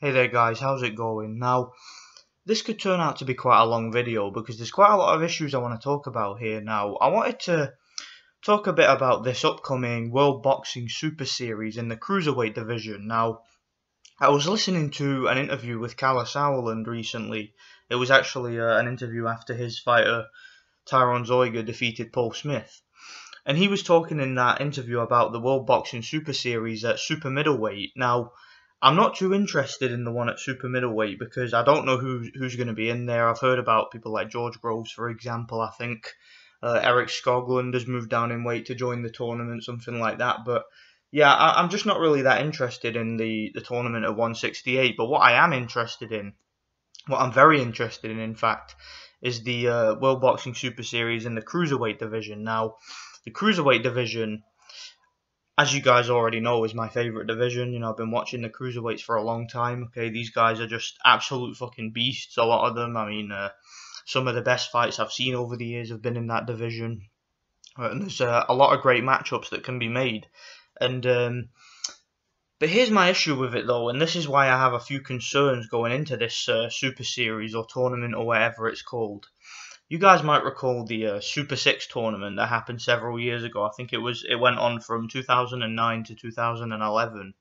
Hey there guys, how's it going? Now, this could turn out to be quite a long video because there's quite a lot of issues I want to talk about here. Now, I wanted to talk a bit about this upcoming World Boxing Super Series in the Cruiserweight division. Now, I was listening to an interview with Kalle Sauerland recently. It was actually an interview after his fighter Tyrone Zoiga defeated Paul Smith. And he was talking in that interview about the World Boxing Super Series at super middleweight. Now, I'm not too interested in the one at super middleweight because I don't know who's going to be in there. I've heard about people like George Groves, for example. I think Eric Skoglund has moved down in weight to join the tournament, something like that. But yeah, I'm just not really that interested in the tournament at 168. But what I am interested in, what I'm very interested in fact, is the World Boxing Super Series in the Cruiserweight division. Now, the Cruiserweight division, as you guys already know, is my favourite division. You know, I've been watching the Cruiserweights for a long time. Okay, these guys are just absolute fucking beasts, a lot of them. I mean, some of the best fights I've seen over the years have been in that division. And there's a lot of great matchups that can be made. And but here's my issue with it, though, and this is why I have a few concerns going into this Super Series or tournament or whatever it's called. You guys might recall the Super 6 tournament that happened several years ago. I think it went on from 2009 to 2011.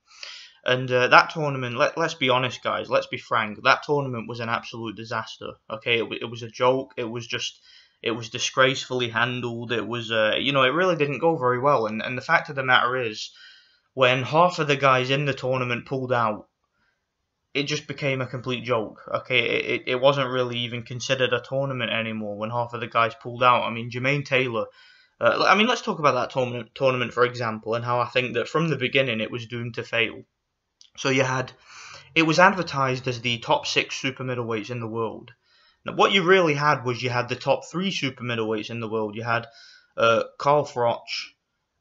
And that tournament, let's be honest, guys, let's be frank, that tournament was an absolute disaster. Okay, it was a joke. It was disgracefully handled. It was, it really didn't go very well. And the fact of the matter is, when half of the guys in the tournament pulled out, it just became a complete joke. Okay, it wasn't really even considered a tournament anymore when half of the guys pulled out. I mean, Jermaine Taylor. Let's talk about that tournament for example, and how I think that from the beginning it was doomed to fail. So it was advertised as the top 6 super middleweights in the world. Now, what you really had was you had the top 3 super middleweights in the world. You had Carl Froch,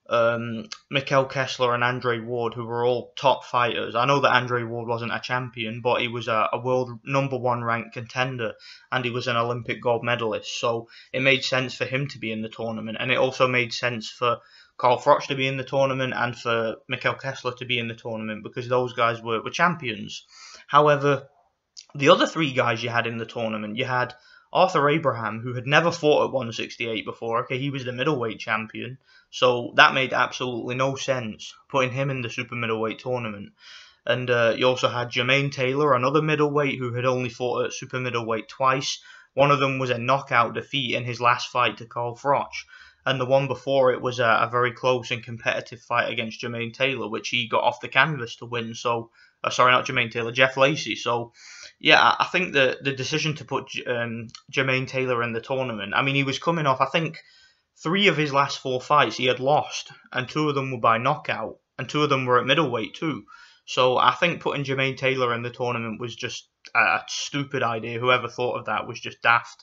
Mikkel Kessler and Andre Ward, who were all top fighters. I know that Andre Ward wasn't a champion, but he was a world #1 ranked contender, and he was an Olympic gold medalist, so it made sense for him to be in the tournament, and it also made sense for Carl Froch to be in the tournament and for Mikkel Kessler to be in the tournament, because those guys were champions. However, the other 3 guys you had in the tournament, you had Arthur Abraham, who had never fought at 168 before. Okay, he was the middleweight champion, so that made absolutely no sense, putting him in the super middleweight tournament. And you also had Jermaine Taylor, another middleweight who had only fought at super middleweight twice. One of them was a knockout defeat in his last fight to Carl Froch, and the one before it was a very close and competitive fight against Jermaine Taylor, which he got off the canvas to win. So, sorry, not Jermaine Taylor, Jeff Lacey. So, yeah, I think the decision to put Jermaine Taylor in the tournament, I mean, he was coming off, I think, 3 of his last 4 fights he had lost, and 2 of them were by knockout, and 2 of them were at middleweight too. So I think putting Jermaine Taylor in the tournament was just a stupid idea. Whoever thought of that was just daft.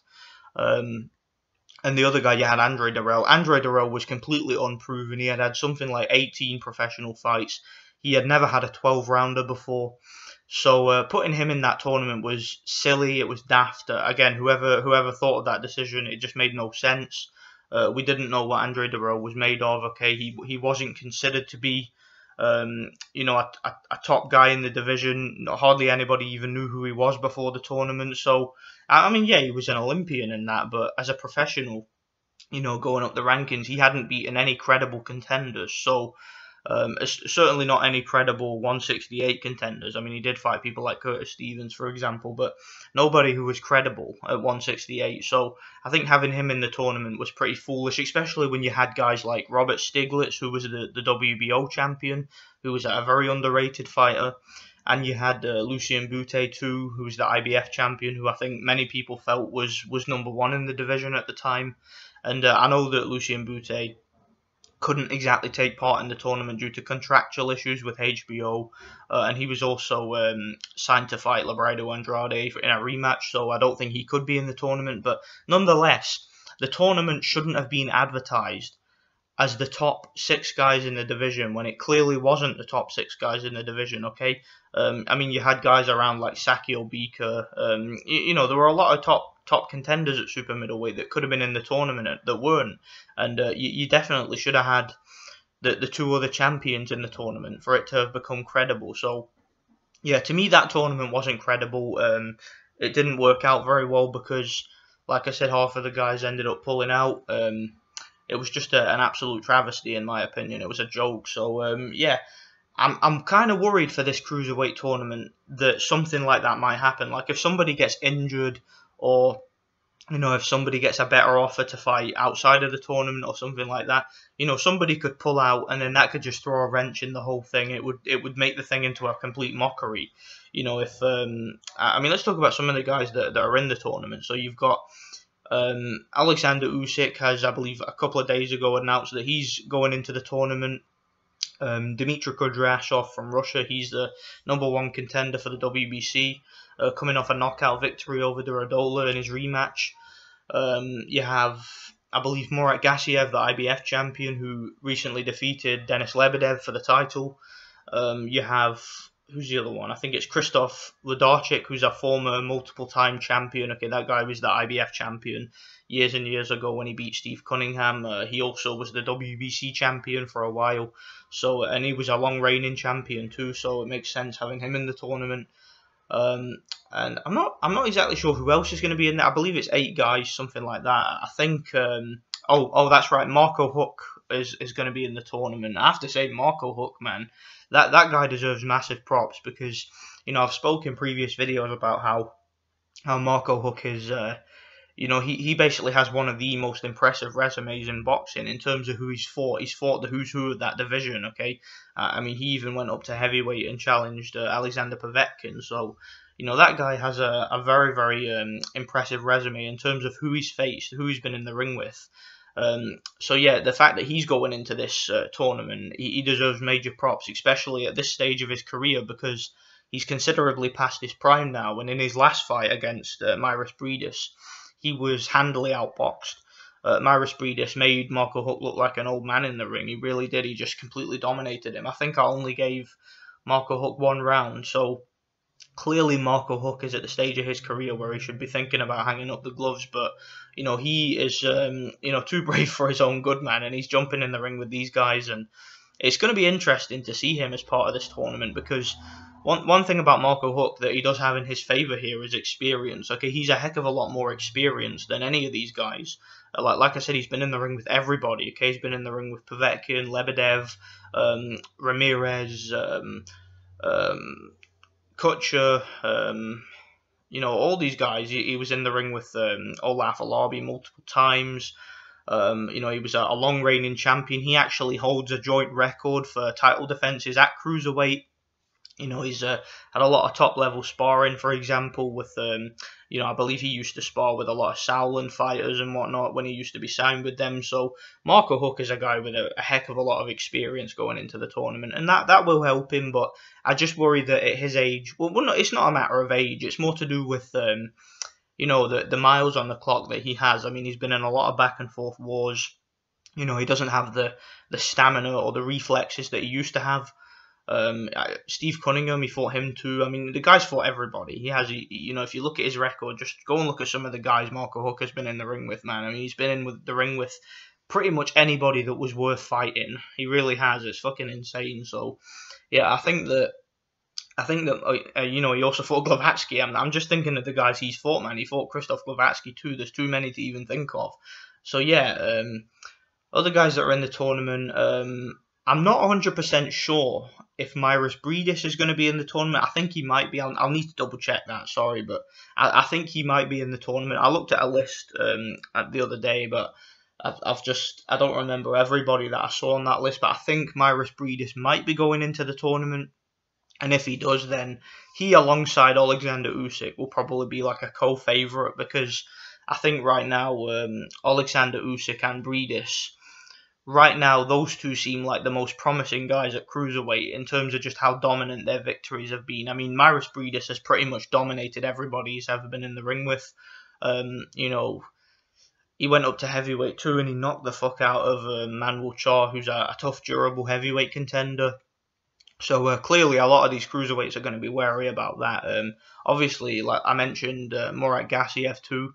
And the other guy, you had Andre Dirrell. Andre Dirrell was completely unproven. He had something like 18 professional fights. He had never had a 12-rounder before. So putting him in that tournament was silly. It was daft. Again, whoever thought of that decision, it just made no sense. We didn't know what Andre Dirrell was made of. Okay, he wasn't considered to be, a top guy in the division. Hardly anybody even knew who he was before the tournament. So, I mean, yeah, he was an Olympian in that, but as a professional, going up the rankings, he hadn't beaten any credible contenders. So, certainly not any credible 168 contenders. I mean, he did fight people like Curtis Stevens, for example, but nobody who was credible at 168. So I think having him in the tournament was pretty foolish, especially when you had guys like Robert Stiglitz, who was the WBO champion, who was a very underrated fighter, and you had Lucien Boutte too, who was the IBF champion, who I think many people felt was #1 in the division at the time. And I know that Lucien Boutte couldn't exactly take part in the tournament due to contractual issues with HBO, and he was also signed to fight Labrido Andrade in a rematch, so I don't think he could be in the tournament. But nonetheless, the tournament shouldn't have been advertised as the top 6 guys in the division when it clearly wasn't the top 6 guys in the division. Okay, I mean, you had guys around like Sakio Bika. There were a lot of top contenders at super middleweight that could have been in the tournament that weren't, and you definitely should have had the 2 other champions in the tournament for it to have become credible. So yeah, to me that tournament wasn't credible. It didn't work out very well because, like I said, half of the guys ended up pulling out. It was just an absolute travesty in my opinion. It was a joke. So yeah, I'm kind of worried for this cruiserweight tournament that something like that might happen. Like if somebody gets injured, or if somebody gets a better offer to fight outside of the tournament or something like that, somebody could pull out, and then that could just throw a wrench in the whole thing. It would make the thing into a complete mockery. If I mean, let's talk about some of the guys that are in the tournament. So you've got Alexander Usyk has, I believe, a couple of days ago announced that he's going into the tournament. Dmitry Kudryashov from Russia, he's the #1 contender for the WBC, coming off a knockout victory over Duradola in his rematch. You have, I believe, Murat Gassiev, the IBF champion, who recently defeated Denis Lebedev for the title. You have, who's the other one? I think it's Krzysztof Wlodarczyk, who's a former multiple-time champion. Okay, that guy was the IBF champion years and years ago when he beat Steve Cunningham. He also was the WBC champion for a while. So, and he was a long reigning champion too. So it makes sense having him in the tournament. And I'm not exactly sure who else is going to be in there. I believe it's 8 guys, something like that. I think. Oh, that's right. Marco Huck is going to be in the tournament. I have to say, Marco Huck, man, that guy deserves massive props because I've spoken in previous videos about how Marco Huck is. He basically has one of the most impressive resumes in boxing in terms of who he's fought. He's fought the who's who of that division, okay? I mean, he even went up to heavyweight and challenged Alexander Povetkin. So, that guy has a very, very impressive resume in terms of who he's faced, who he's been in the ring with. So, yeah, the fact that he's going into this tournament, he deserves major props, especially at this stage of his career because he's considerably past his prime now. And in his last fight against Mairis Briedis, he was handily outboxed. Mairis Briedis made Marco Huck look like an old man in the ring. He really did. He just completely dominated him. I think I only gave Marco Huck 1 round. So clearly Marco Huck is at the stage of his career where he should be thinking about hanging up the gloves. But, he is, too brave for his own good, man. And he's jumping in the ring with these guys. And it's going to be interesting to see him as part of this tournament because one thing about Marco Huck that he does have in his favour here is experience. Okay, he's a heck of a lot more experienced than any of these guys. Like I said, he's been in the ring with everybody. Okay, he's been in the ring with Povetkin, Lebedev, Ramirez, Kutcher, all these guys. He was in the ring with Olaf Alabi multiple times. He was a long reigning champion. He actually holds a joint record for title defences at Cruiserweight. He's had a lot of top-level sparring, for example, with, I believe he used to spar with a lot of Sauerland fighters and whatnot when he used to be signed with them. So Marco Huck is a guy with a heck of a lot of experience going into the tournament, and that will help him, but I just worry that at his age, it's not a matter of age, it's more to do with, the miles on the clock that he has. I mean, he's been in a lot of back-and-forth wars. He doesn't have the stamina or the reflexes that he used to have. Steve Cunningham, he fought him too. I mean, the guy's fought everybody. He has, if you look at his record, just go and look at some of the guys Marco Huck has been in the ring with, man. I mean, he's been in the ring with pretty much anybody that was worth fighting. He really has. It's fucking insane. So, yeah, I think that he also fought Glavatsky. I'm just thinking of the guys he's fought, man. He fought Krzysztof Glavatsky too. There's too many to even think of. So, yeah, other guys that are in the tournament, I'm not 100% sure if Mairis Briedis is going to be in the tournament. I think he might be. I'll need to double check that. Sorry, but I think he might be in the tournament. I looked at a list the other day, but I don't remember everybody that I saw on that list. But I think Mairis Briedis might be going into the tournament, and if he does, then he alongside Alexander Usyk will probably be like a co-favorite because I think right now Alexander Usyk and Briedis. Right now, those two seem like the most promising guys at Cruiserweight in terms of just how dominant their victories have been. I mean, Mairis Briedis has pretty much dominated everybody he's ever been in the ring with. He went up to heavyweight too and he knocked the fuck out of Manuel Char, who's a tough, durable heavyweight contender. So clearly, a lot of these cruiserweights are going to be wary about that. Obviously, like I mentioned, Murat Gassiev too.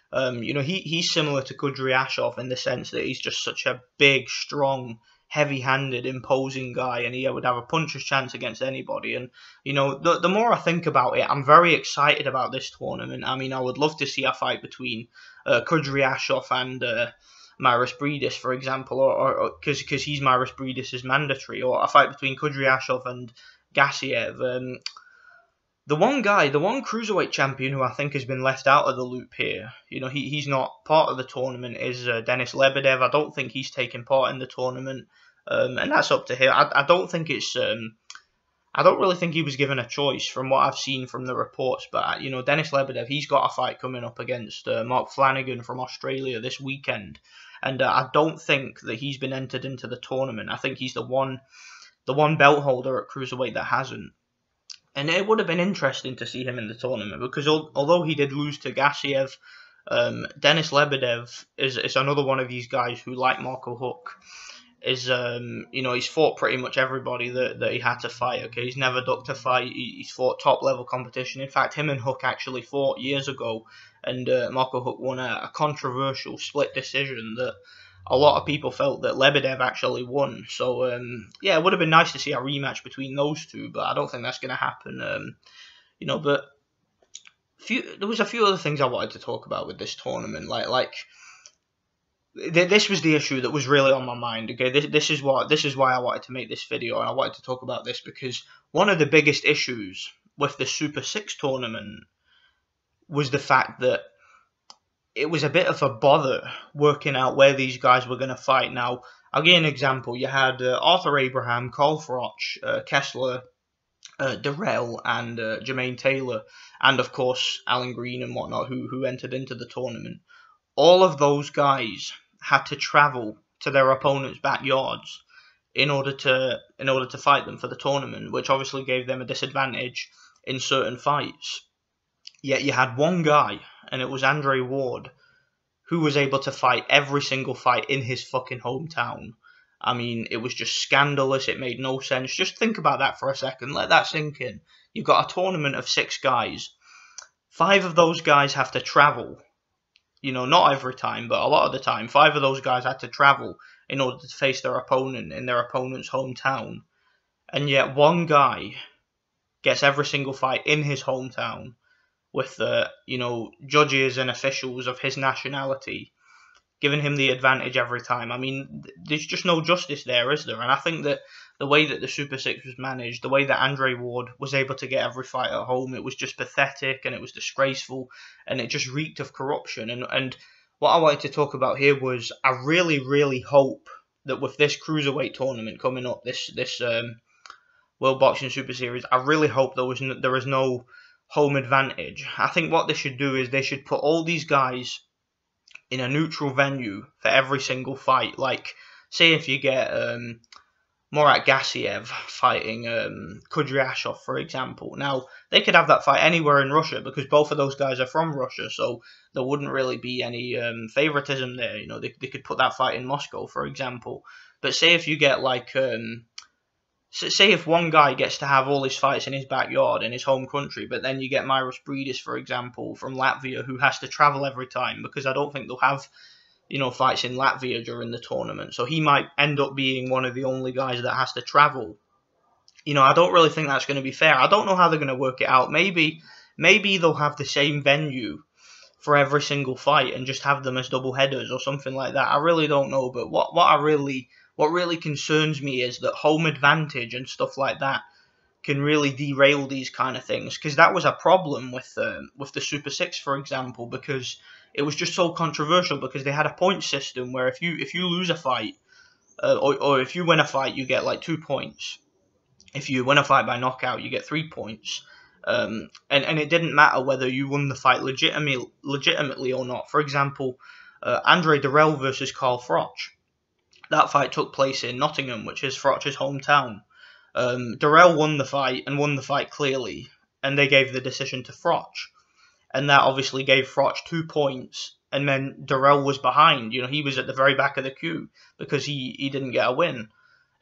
He's similar to Kudryashov in the sense that he's just such a big, strong, heavy-handed, imposing guy, and he would have a puncher's chance against anybody. And you know, the more I think about it, I'm very excited about this tournament. I mean, I would love to see a fight between Kudryashov and Maris Bridis, for example, or because he's Maris Bridis is mandatory, or a fight between Kudryashov and Gassiev. The one cruiserweight champion who I think has been left out of the loop here, you know, he's not part of the tournament, is Denis Lebedev. I don't think he's taken part in the tournament, and that's up to him. I don't think it's, I don't really think he was given a choice from what I've seen from the reports. But you know, Denis Lebedev, he's got a fight coming up against Mark Flanagan from Australia this weekend, and I don't think that he's been entered into the tournament. I think he's the one belt holder at cruiserweight that hasn't. And it would have been interesting to see him in the tournament because although he did lose to Gassiev, Denis Lebedev is another one of these guys who, like Marco Huck, is you know, he's fought pretty much everybody that he had to fight. Okay, he's never ducked a fight. He's fought top level competition. In fact, him and Huck actually fought years ago, and Marco Huck won a controversial split decision that a lot of people felt that Lebedev actually won. So, yeah, it would have been nice to see a rematch between those two, but I don't think that's going to happen. You know, but there was a few other things I wanted to talk about with this tournament. This was the issue that was really on my mind. Okay, this is why I wanted to make this video, and I wanted to talk about this because one of the biggest issues with the Super 6 tournament was the fact that it was a bit of a bother working out where these guys were going to fight. Now, I'll give you an example. You had Arthur Abraham, Carl Froch, Kessler, Darrell, and Jermaine Taylor, and of course Alan Green and whatnot, who entered into the tournament. All of those guys had to travel to their opponents' backyards in order to fight them for the tournament, which obviously gave them a disadvantage in certain fights. Yet you had one guy, and it was Andre Ward, who was able to fight every single fight in his fucking hometown. I mean, it was just scandalous. It made no sense. Just think about that for a second. Let that sink in. You've got a tournament of 6 guys. 5 of those guys have to travel. You know, not every time, but a lot of the time. 5 of those guys had to travel in order to face their opponent in their opponent's hometown. And yet one guy gets every single fight in his hometown with you know, judges and officials of his nationality giving him the advantage every time. I mean, there's just no justice there, is there? And I think that the way that the Super 6 was managed, the way that Andre Ward was able to get every fight at home, it was just pathetic and it was disgraceful and it just reeked of corruption. And what I wanted to talk about here was I really, really hope that with this Cruiserweight tournament coming up, this World Boxing Super Series, I really hope there is no home advantage. I think what they should do is they should put all these guys in a neutral venue for every single fight. Like, say if you get Murat Gassiev fighting Kudryashov, for example. Now, they could have that fight anywhere in Russia because both of those guys are from Russia, so there wouldn't really be any favoritism there. You know, they could put that fight in Moscow, for example. But say if you get like say if one guy gets to have all his fights in his backyard, in his home country, but then you get Maris Bridis, for example, from Latvia, who has to travel every time, because I don't think they'll have, you know, fights in Latvia during the tournament. So he might end up being one of the only guys that has to travel. You know, I don't really think that's going to be fair. I don't know how they're going to work it out. Maybe they'll have the same venue for every single fight and just have them as double headers or something like that. I really don't know. But what really concerns me is that home advantage and stuff like that can really derail these kind of things, because that was a problem with the Super 6, for example, because it was just so controversial because they had a point system where if you lose a fight or if you win a fight, you get like 2 points. If you win a fight by knockout, you get 3 points. And it didn't matter whether you won the fight legitimately or not. For example, Andre Darrell versus Carl Froch. That fight took place in Nottingham, which is Froch's hometown. Darrell won the fight and won the fight clearly, and they gave the decision to Froch. And that obviously gave Froch 2 points, and then Darrell was behind. You know, he was at the very back of the queue because he didn't get a win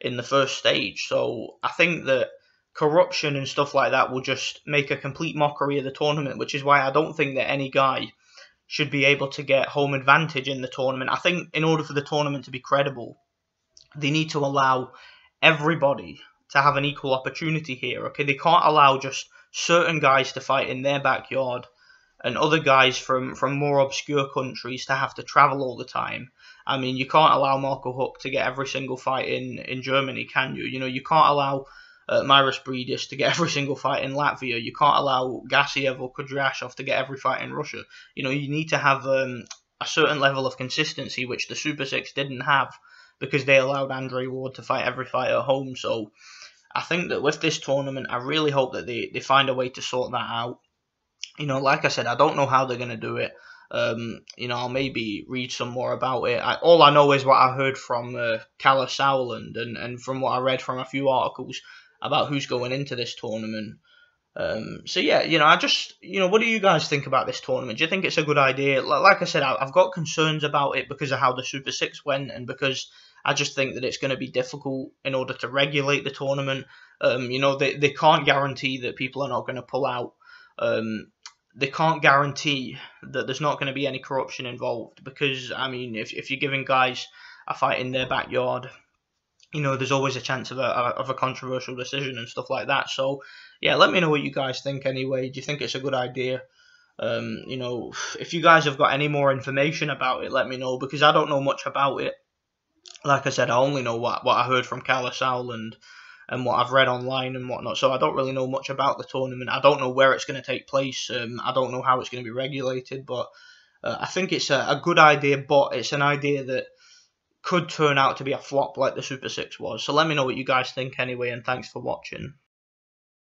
in the first stage. So I think that corruption and stuff like that will just make a complete mockery of the tournament, which is why I don't think that any guy should be able to get home advantage in the tournament. I think in order for the tournament to be credible, they need to allow everybody to have an equal opportunity here. Okay, they can't allow just certain guys to fight in their backyard and other guys from more obscure countries to have to travel all the time. I mean, you can't allow Marco Huck to get every single fight in Germany, can you? You know, you can't allow Maris Bridis to get every single fight in Latvia. You can't allow Gassiev or Kudryashov to get every fight in Russia. You know, you need to have a certain level of consistency, which the Super Six didn't have because they allowed Andre Ward to fight every fight at home. So I think that with this tournament, I really hope that they find a way to sort that out. You know, like I said, I don't know how they're going to do it. You know, I'll maybe read some more about it. All I know is what I heard from Kalle Sauerland and from what I read from a few articles about who's going into this tournament. So yeah, you know, what do you guys think about this tournament? Do you think it's a good idea? Like I said, I've got concerns about it because of how the Super Six went and because I just think that it's going to be difficult in order to regulate the tournament. You know, they can't guarantee that people are not going to pull out. They can't guarantee that there's not going to be any corruption involved because, I mean, if you're giving guys a fight in their backyard, you know, there's always a chance of a controversial decision and stuff like that. So, yeah, let me know what you guys think anyway. Do you think it's a good idea? You know, if you guys have got any more information about it, let me know because I don't know much about it. Like I said, I only know what I heard from Kalle Sauerland and what I've read online and whatnot. So I don't really know much about the tournament. I don't know where it's going to take place. I don't know how it's going to be regulated. But I think it's a good idea, but it's an idea that could turn out to be a flop like the Super Six was. So let me know what you guys think anyway, and thanks for watching.